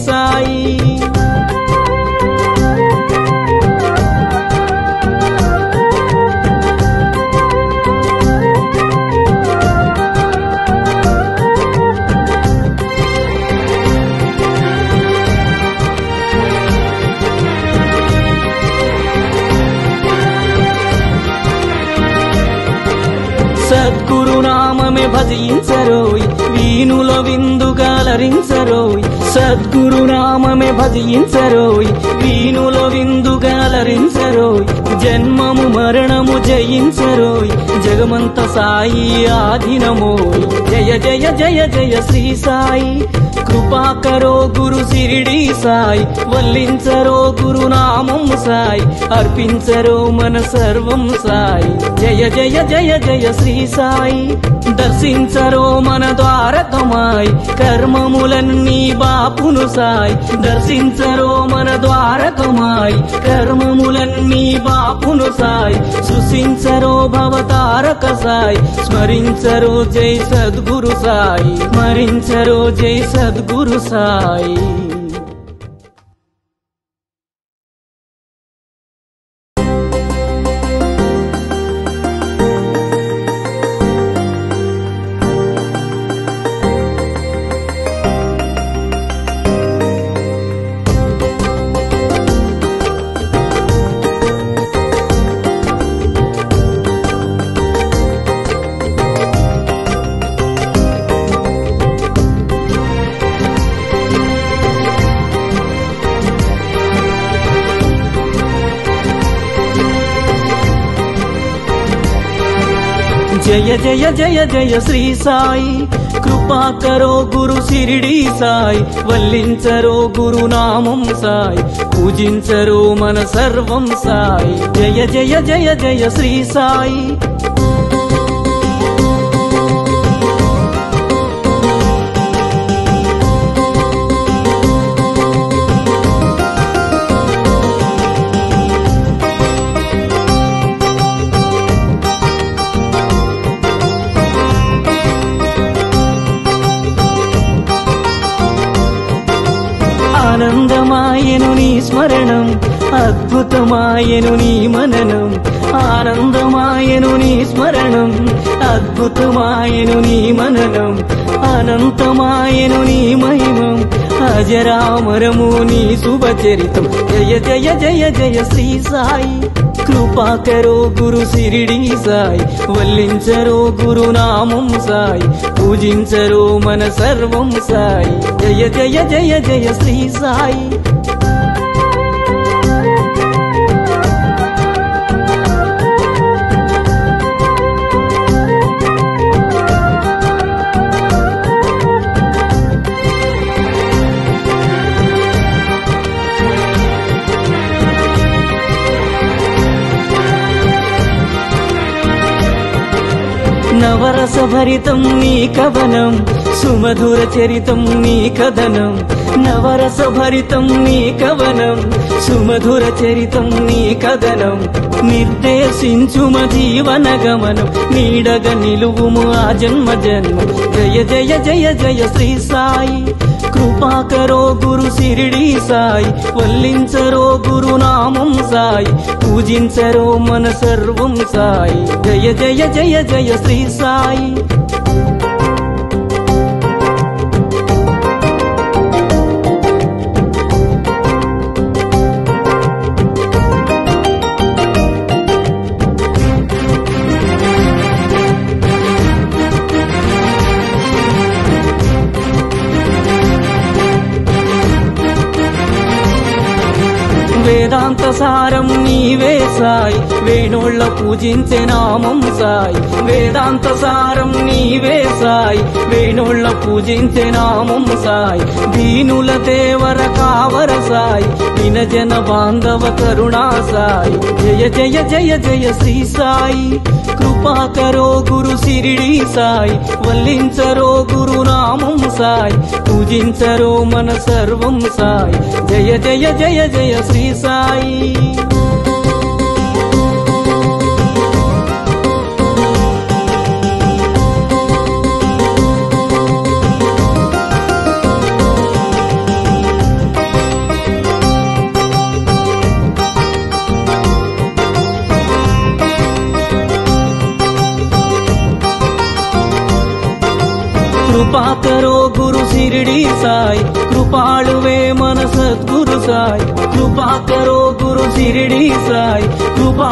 సాయి. సద్గురునామమే భజించరోయ్, వీణుల విందుగాలరించరోయ్. సద్గురునామమే భజించరోయ్, వీణుల విందుగాలరించరోయ్. జన్మము మరణము జయించరోయ్, జగమంత సాయి ఆధీనమోయ్. జయ జయ జయ జయ శ్రీ సాయి, కృపాకరో గురు సిరిడి సాయి. వల్లించరో గురునామం సాయి, అర్పించరో మన సర్వం సాయి. జయ జయ జయ జయ శ్రీ సాయి, దర్శించరో మన ద్వారకమాయి. కర్మములన్నీ బాపును సాయి, దర్శించరో మన ద్వారకమాయి. కర్మములన్నీ బాపును సాయి, సృశించరో భవతారక సాయి. స్మరించరో జై సద్గురు సాయి, స్మరించరో జై సద్గురు సాయి. జయ జయ జయ జయ శ్రీ సాయి, కృపాకరో గురు సిరిడి సాయి. వల్లించరో గురునామం సాయి, పూజించరో మన సర్వం సాయి. జయ జయ జయ జయ శ్రీ సాయి. ఆనందమాయను నీ స్మరణం, అద్భుతమాయను నీ మననం. ఆనందమాయను నీ స్మరణం, అద్భుతమాయను నీ మననం. అనంతమాయను నీ మహిమం, అజరామరము నీ శుభచరితం. జయ జయ జయ జయ శ్రీ సాయి, కృపాకరో గురు సిరిడి సాయి. వల్లించరో గురునామం సాయి, పూజించరో మన సర్వం సాయి. జయ జయ జయ జయ శ్రీ సాయి. నవరస భరితం నీ కవనం, సుమధుర చరితం నీ కథనం. నవరస భరితం నీ కవనం, సుమధుర చరితం నీ కథనం. నిర్దేశించుమ జీవన గమనం, నీడగ నిలువుము ఆ జన్మ జన్మం. జయ జయ జయ జయ శ్రీ సాయి, కృపాకరో గురు సిరిడి సాయి. వల్లించరో గురునామం సాయి, పూజించరో మన సర్వం సాయి. జయ జయ జయ జయ శ్రీ సాయి. వేదాంత సారం నీవే సాయి, వేణోళ్ళ పూజించే నామం సాయి. వేదాంత సారం నీవే సాయి, వేణోళ్ళ పూజించే నామం సాయి. దీనుల దేవర కావర సాయి, వినజన బాంధవ కరుణా సాయి. జయ జయ జయ జయ శ్రీ సాయి, కృపాకరో గురు సిరిడి సాయి. వల్లించరో గురునామం సాయి, పూజించరో మన సర్వం సాయి. జయ జయ జయ జయ శ్రీ సాయి. कृपा करो गुरु शिरडी साई, कृपाळु वे मन सद्गुरु साई, कृपा करो गुरु शिरडी साई, कृपा